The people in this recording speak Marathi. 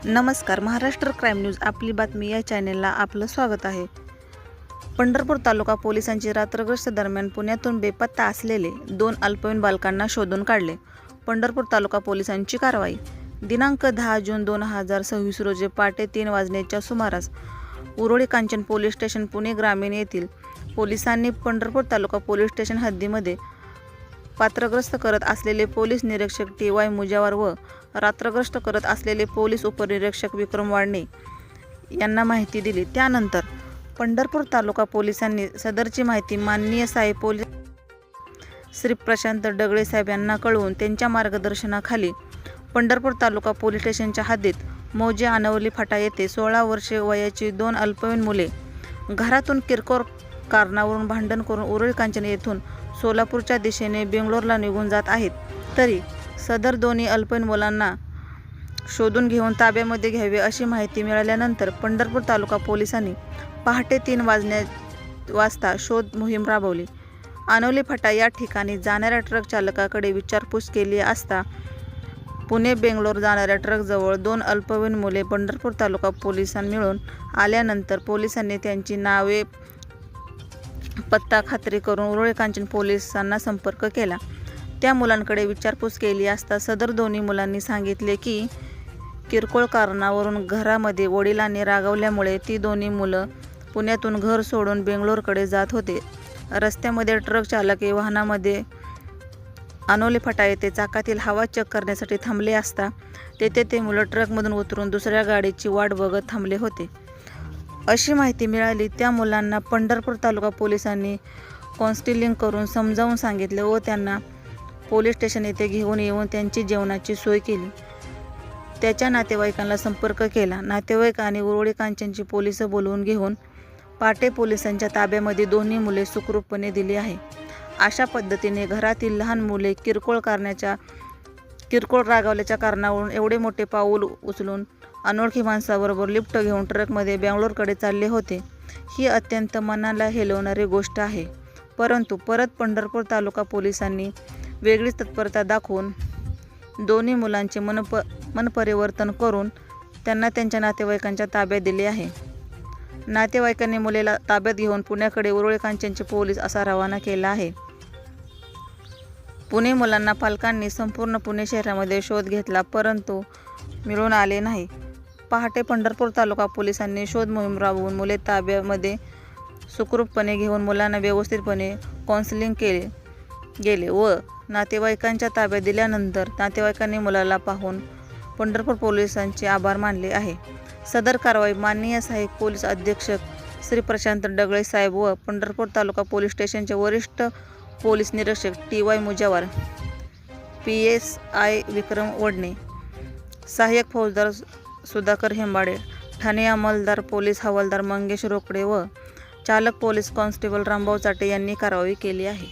नमस्कार, महाराष्ट्र क्राईम न्यूज आपली बातमी या चॅनेलला आपलं स्वागत आहे. पंढरपूर तालुका पोलिसांची रात्रग्रस्त दरम्यान पुण्यातून बेपत्ता असलेले 2 अल्पवयीन बालकांना शोधून काढले. पंढरपूर तालुका पोलिसांची कारवाई. दिनांक 10 जून 2026 रोजी पहाटे 3 वाजण्याच्या सुमारास उरोळी कांचन पोलीस स्टेशन पुणे ग्रामीण येथील पोलिसांनी पंढरपूर तालुका पोलीस स्टेशन हद्दीमध्ये पात्रग्रस्त करत असलेले पोलीस निरीक्षक TY मुजावर व रात्रग्रस्त करत असलेले पोलीस उपनिरीक्षक विक्रम वाडणे यांना माहिती दिली. त्यानंतर पंढरपूर तालुका पोलिसांनी सदरची माहिती माननीय साहेब पोलीस श्री प्रशांत डगळे साहेब यांना कळवून त्यांच्या मार्गदर्शनाखाली पंढरपूर तालुका पोलीस स्टेशनच्या हद्दीत मौजे आनवली फाटा येथे 16 वर्षे वयाची 2 अल्पवयीन मुले घरातून किरकोळ कारणावरून भांडण करून उरोळी कांचन येथून सोलापूरच्या दिशेने बेंगलोरला निघून जात आहेत. तरी सदर दोन्ही अल्पवयीन मुलांना शोधून घेऊन ताब्यामध्ये घ्यावे अशी माहिती मिळाल्यानंतर पंढरपूर तालुका पोलिसांनी पहाटे 3 वाजता शोध मोहीम राबवली. आनवली फाटा या ठिकाणी जाणाऱ्या ट्रक चालकाकडे विचारपूस केली असता पुणे बेंगलोर जाणाऱ्या ट्रकजवळ 2 अल्पवयीन मुले पंढरपूर तालुका पोलिसांना मिळून आल्यानंतर पोलिसांनी त्यांची नावे पत्ता खात्री करून उरोळी कांचन पोलिसांना संपर्क केला. त्या मुलांकडे विचारपूस केली असता सदर दोन्ही मुलांनी सांगितले की किरकोळ कारणावरून घरामध्ये वडिलांनी रागावल्यामुळे ती दोन्ही मुलं पुण्यातून घर सोडून बेंगलोरकडे जात होते. रस्त्यामध्ये ट्रक चालक वाहनामध्ये आनवली फाटा येथे चाकातील हवा चेक करण्यासाठी थांबले असता तेथे ते मुलं ट्रकमधून उतरून दुसऱ्या गाडीची वाट बघत थांबले होते अशी माहिती मिळाली. त्या मुलांना पंढरपूर तालुका पोलिसांनी काउन्सिलिंग करून समजावून सांगितले व त्यांना पोलीस स्टेशन येथे घेऊन येऊन त्यांची जेवणाची सोय केली. त्याच्या नातेवाईकांना संपर्क केला. नातेवाईक आणि उरोळी कांचनची पोलिस बोलवून घेऊन पाटे पोलिसांच्या ताब्यामध्ये दोन्ही मुले सुखरूपपणे दिली आहे. अशा पद्धतीने घरातील लहान मुले किरकोळ रागावल्याच्या कारणावरून एवढे मोठे पाऊल उचलून अनोळखी माणसाबरोबर लिफ्ट घेऊन ट्रकमध्ये बेंगलोरकडे चालले होते. ही अत्यंत मनाला हेलवणारी गोष्ट आहे. परंतु परत पंढरपूर तालुका पोलिसांनी वेगळीच तत्परता दाखवून दोन्ही मुलांचे मनपरिवर्तन करून त्यांना त्यांच्या नातेवाईकांच्या ताब्यात दिले आहे. नातेवाईकांनी मुलेला ताब्यात घेऊन पुण्याकडे उरोळी कांचनचे पोलीस असा रवाना केला आहे. पुणे मुलांना पालकांनी संपूर्ण पुणे शहरामध्ये शोध घेतला परंतु मिळून आले नाही. पहाटे पंढरपूर तालुका पोलिसांनी शोध मोहीम राबवून मुले ताब्यामध्ये सुखरूपपणे घेऊन मुलांना व्यवस्थितपणे काउन्सिलिंग गेले व नातेवाईकांच्या ताब्यात दिल्यानंतर नातेवाईकांनी मुलाला पाहून पंढरपूर पोलिसांचे आभार मानले आहे. सदर कारवाई माननीय सहाय्यक पोलीस अधीक्षक श्री प्रशांत डगळे साहेब व पंढरपूर तालुका पोलीस स्टेशनचे वरिष्ठ पोलीस निरीक्षक TY मुजावर, PSI विक्रम वडणे, सहाय्यक फौजदार सुधाकर हेंबाडे, ठाणे अंमलदार पोलीस हवालदार मंगेश रोकडे व चालक पोलीस कॉन्स्टेबल रामभाऊ चाटे यांनी कारवाई केली आहे.